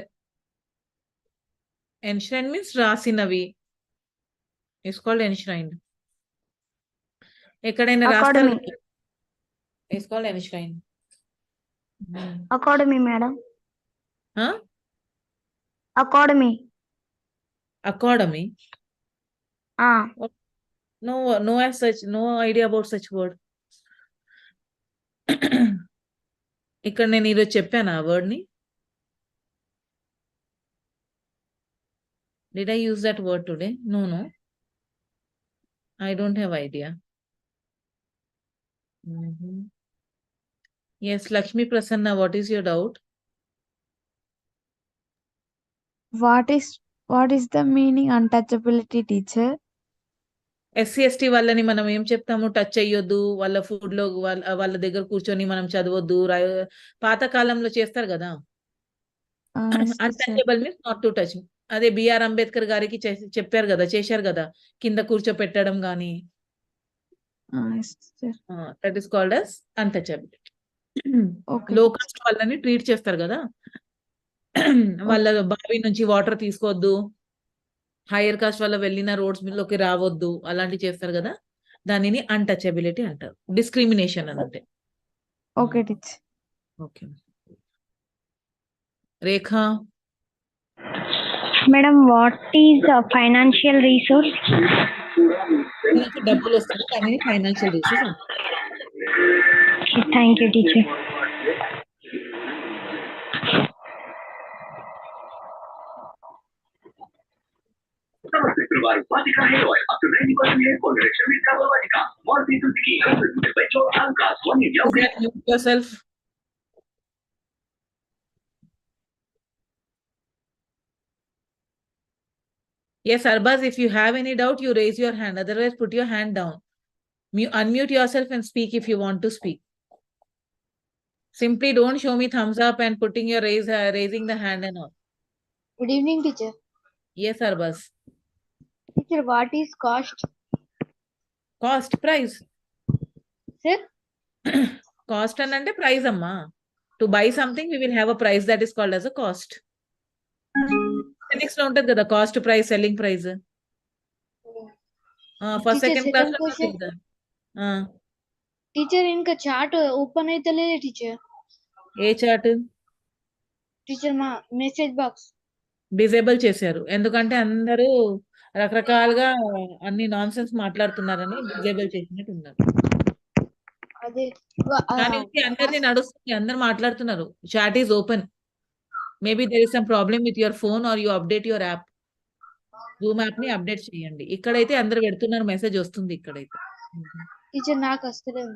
Enshrined means రాసినవి. It's called enshrined. ఎక్కడైనా రాస్తారు. Academy. It's called enshrined. Academy, madam. Huh? Academy. Academy. No as such, no idea about such word. ఇక్కడ నేను ఈరోజు చెప్పాను ఆ word ని. Did I use that word today? No. I don't have idea. Yes, Lakshmi Prasanna, what is your doubt? What is the meaning untouchability, teacher? SC/ST వాళ్ళని మనం ఏం చెప్తాము? టచ్ చెయ్యొద్దు, వాళ్ళ ఫుడ్ లో వాళ్ళ దగ్గర కూర్చొని మనం చదవద్దు, పాత కాలంలో చేస్తారు కదా. Yes, teacher. Untouchable means not to touch. అదే బిఆర్ అంబేద్కర్ గారికి చెప్పారు కదా, చేశారు కదా, కింద కూర్చోపెట్టడం గాని. Yes, teacher. That is called as untouchability. Okay, లో teacher. కాస్ట్ వాళ్ళని ట్రీట్ చేస్తారు కదా, వాళ్ళ బావి నుంచి వాటర్ తీసుకోవద్దు, హైయర్ కాస్ట్ వల్ల వెళ్ళిన రోడ్స్ లోకి రావద్దు, అలాంటివి చేస్తారు కదా, దానిని అన్టచబిలిటీ అంటారు. డిస్క్రిమినేషన్ అని అంటే. Okay, teacher. Okay Rekha. Madam, what is a financial resource? మనకి డబ్బులు వస్తుంది, దానిని ఫైనాన్షియల్ రిసోర్స్ అంటారు. Thank you, teacher. Mute yourself. Yes, Arbaz, if you have any doubt, you raise your hand. Otherwise, put your hand down. Unmute yourself and speak if you want to speak. Simply don't show me thumbs up and putting your raising the hand and all. Good evening, teacher. Yes, Arbaz. Teacher, what is cost? Cost, price. Sir? Cost and ante price amma. To buy something, we will have a price that is called as a cost. Next lo untadi kada, cost price, selling price. For Teacher, second class second question. Teacher, inka chart open aitale teacher. ఏ chart? Teacher, ma message box. Disable చేశారు, ఎందుకంటే అందరూ రకరకాలుగా అన్ని non sense మాట్లాడుతున్నారని disable చేసినట్టు ఉన్నారు. అదే కానీ అందరినీ నడుస్తుంది, అందరు మాట్లాడుతున్నారు. Chat is open. Maybe there is some problem with your phone or you update your app. Zoom app ని అప్డేట్ చేయండి. ఇక్కడైతే అందరు పెడుతున్నారు, మెసేజ్ వస్తుంది ఇక్కడైతే. టీచర్ నాకు వస్తలేదు.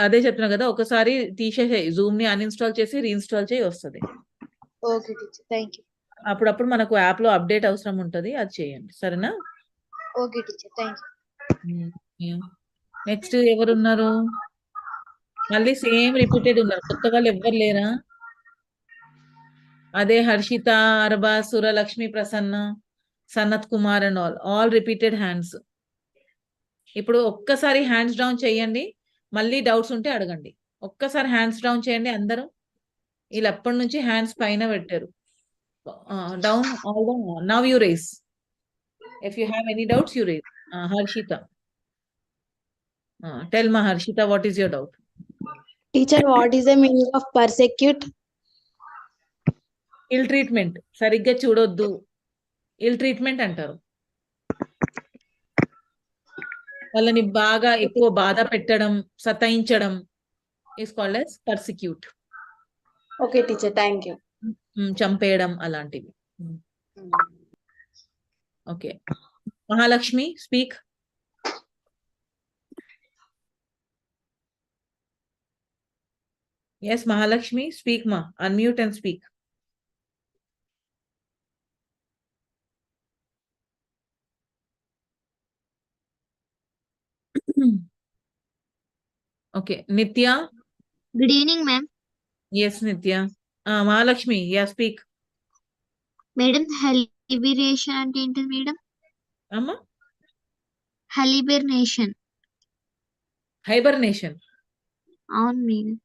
అదే చెప్తున్నా కదా, ఒకసారి తీసేసేయి, జూమ్ ని అన్ఇన్స్టాల్ చేసి రీఇన్స్టాల్ చేయి, వస్తుంది. Okay teacher, thank you. అప్పుడప్పుడు మనకు యాప్ లో అప్డేట్ అవసరం ఉంటది, అది చేయండి, సరేనా? Okay teacher, thank you. Next ఎవరున్నారు? మళ్ళీ సేమ్ రిపీటెడ్ ఉన్నారు, కొత్త వాళ్ళు ఎవ్వరు లేరా? అదే Harshita, Arba, Suralakshmi, Prasanna, Sanath Kumar and all repeated hands. ఇప్పుడు ఒక్కసారి హ్యాండ్స్ డౌన్ చేయండి, మళ్ళీ డౌట్స్ ఉంటే అడగండి. ఒక్కసారి హ్యాండ్స్ డౌన్ చేయండి అందరూ. వీళ్ళు అప్పటి నుంచి హ్యాండ్స్ పైన పెట్టారు. Down, all down. Now you raise. If you have any doubts you raise. Harshita, tell ma Harshita, what is your doubt? Teacher, what is the meaning of persecute? Ill treatment. సరిగ్గా చూడొద్దు, ఇల్ treatment అంటారు. వాళ్ళని బాగా ఎక్కువ బాధ పెట్టడం, సతాయించడం is called as persecute. Okay, teacher, thank you. చంపేయడం అలాంటివి. Okay, Mahalakshmi, speak. Yes, Mahalakshmi, speak ma. Unmute and speak. Okay, Nitya. Good evening, ma'am. Yes, Nitya. Mahalakshmi, yeah, speak. Madam, hibernation అంటే ఏంటి మేడం? Amma? Hibernation. Hibernation. అవును madam.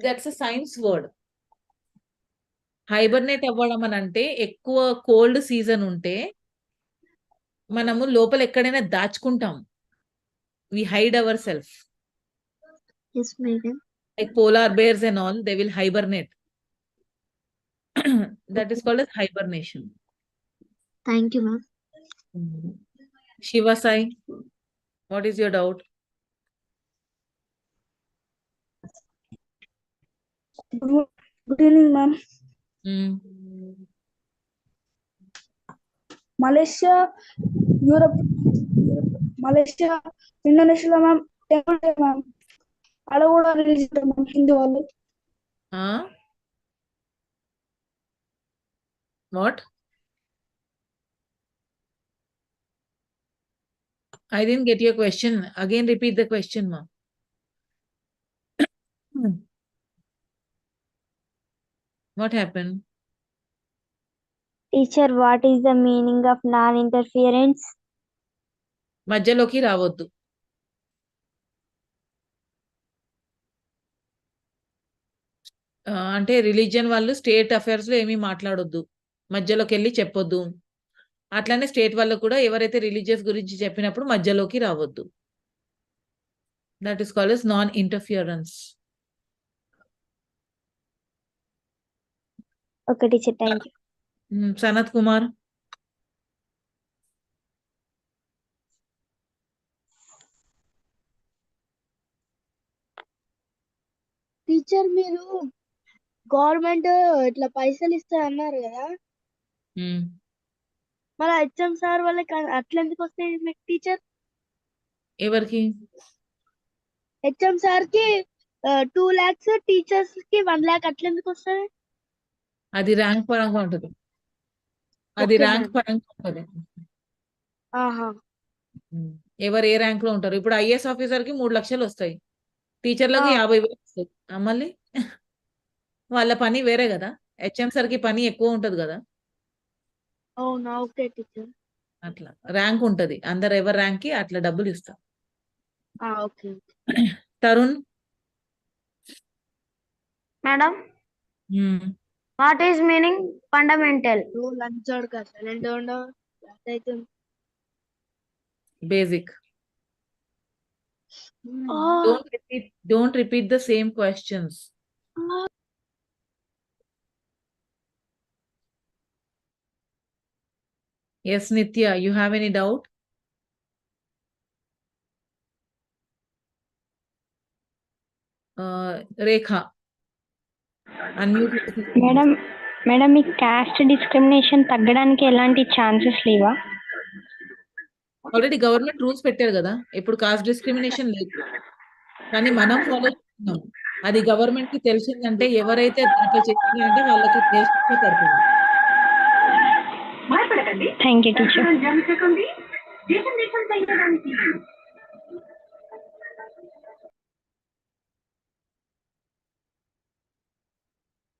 That's a science word. Hibernate అవ్వడం అని అంటే, ఎక్కువ cold season ఉంటే మనము లోపల ఎక్కడైనా దాచుకుంటాం. We hide ourselves. Yes, madam. Like polar bears and all, they will hibernate. That is called as hibernation. Thank you, ma'am. Shiva Sai, what is your doubt? Good evening, ma'am. Malaysia, Europe, Malaysia, ఇండోనేషియాలో ma'am temple day ma'am. ఆడ కూడా release ఉంటారు ma'am Hindi వాళ్ళు. What? I didn't get your question. Again, repeat the question, ma. What happened? Teacher, what is the meaning of non-interference? మధ్యలోకి రావద్దు. అంటే religion వాళ్ళు state affairs లో ఏమీ మాట్లాడొద్దు, మధ్యలోకి వెళ్ళి చెప్పొద్దు. అట్లానే స్టేట్ వాళ్ళు కూడా ఎవరైతే రిలీజియస్ గురించి చెప్పినప్పుడు మధ్యలోకి రావద్దు. That is called as non interference. Okay, teacher, thank you. Sanath Kumar. Teacher మీరు గవర్నమెంట్ ఇట్లా పైసలు ఇస్తా అన్నారు కదా, మళ్ళీ హెచ్ఎం సార్ వాళ్ళకి అట్లా ఎందుకు వస్తాయి మీకు టీచర్? ఎవరికి? హెచ్ఎం సార్ కి 2 lakhs, టీచర్స్ కి 1 lakh అట్లా ఎందుకు వస్తాయి? అది ర్యాంక్ పరంగా ఉంటుంది. అది Okay, ర్యాంక్ ma'am. పరంగా ఉంటుంది. ఆహా. ఎవరు ఏ ర్యాంక్ లో ఉంటారు. ఇప్పుడు ఐఏఎస్ ఆఫీసర్ కి 3 లక్షలు వస్తాయి, టీచర్లకు 50,000 వస్తాయి. మళ్ళీ వాళ్ళ పని వేరే కదా, హెచ్ఎం సార్ కి పని ఎక్కువ ఉంటది కదా. అవునా, ఓకే టీచర్. అట్లా ర్యాంక్ ఉంటది, అందరు ఎవరి ర్యాంక్ కి అట్లా డబ్బులు ఇస్తాం. Okay. Tarun. Madam, what is meaning fundamental? లంచోడు కదా, సైలెంట్ ఉండవు అవుతుంది. Basic. Don't repeat the same questions. Yes, Nitya, you have any doubt? Rekha. Unmute yourself. Madam ఈ కాస్ట్ డిస్క్రిమినేషన్ తగ్గడానికి ఎలాంటి ఛాన్సెస్ లేవా? ఆల్రెడీ గవర్నమెంట్ రూల్స్ పెట్టారు కదా, ఇప్పుడు కాస్ట్ డిస్క్రిమినేషన్ లేదు, కానీ మనం ఫాలో చేస్తున్నాం. అది గవర్నమెంట్ కి తెలిసిందంటే ఎవరైతే అట్లా చేస్తున్నారంటే వాళ్ళకి దేశంలో పడుతుంది. Thank you teacher.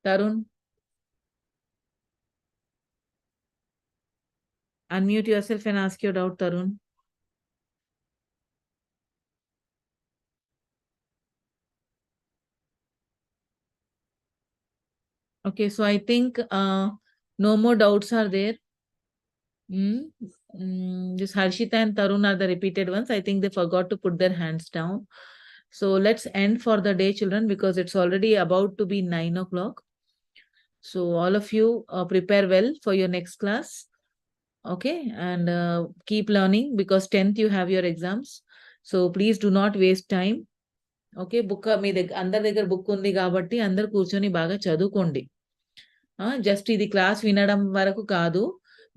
Tarun. Unmute yourself and ask your doubt, Tarun. Okay, so I think no more doubts are there. This Harshita and Tarun are the repeated ones. I think they forgot to put their hands down. So let's end for the day, children, because it's already about to be 9 o'clock. So all of you prepare well for your next class. Okay, and keep learning because 10th you have your exams. So please do not waste time. Okay, book మీ దగ్గర అందరి దగ్గర book ఉంది కాబట్టి అందరు కూర్చొని బాగా చదువుకోండి. జస్ట్ ఇది క్లాస్ వినడం వరకు కాదు,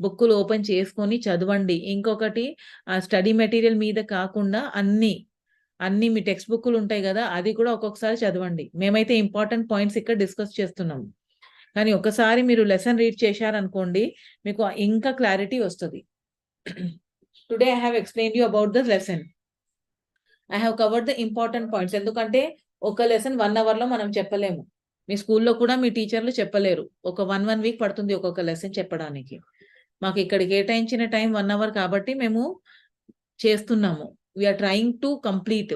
బుక్కులు ఓపెన్ చేసుకొని చదవండి. ఇంకొకటి స్టడీ మెటీరియల్ మీద కాకుండా అన్ని మీ టెక్స్ట్ బుక్లు ఉంటాయి కదా, అది కూడా ఒక్కొక్కసారి చదవండి. మేమైతే ఇంపార్టెంట్ పాయింట్స్ ఇక్కడ డిస్కస్ చేస్తున్నాము, కానీ ఒకసారి మీరు లెసన్ రీడ్ చేశారనుకోండి మీకు ఇంకా క్లారిటీ వస్తుంది. Today I have explain you about the lesson. I have covered the important points. ఎందుకంటే ఒక లెసన్ 1 hour లో మనం చెప్పలేము, మీ స్కూల్లో కూడా మీ టీచర్లు చెప్పలేరు. ఒక 1 week పడుతుంది ఒక్కొక్క లెసన్ చెప్పడానికి. మాకు ఇక్కడ కేటాయించిన టైం 1 hour కాబట్టి మేము చేస్తున్నాము. We're trying to complete.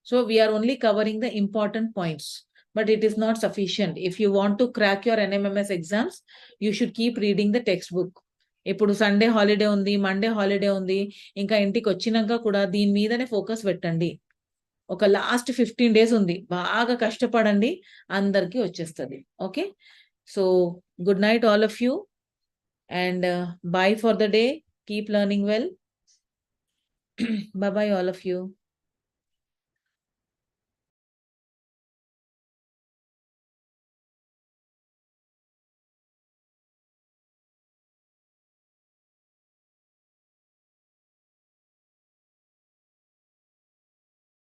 So we're only covering the important points, but it is not sufficient. If you want to crack your NMMS exams, you should keep reading the textbook. ఇప్పుడు Sunday holiday ఉంది, Monday holiday ఉంది, ఇంకా ఇంటికి వచ్చినాక కూడా దీని మీదనే focus పెట్టండి. ఒక లాస్ట్ 15 days ఉంది, బాగా కష్టపడండి, అందరికీ వచ్చేస్తుంది. Okay, so good night all of you and bye for the day. Keep learning well. Bye bye all of you.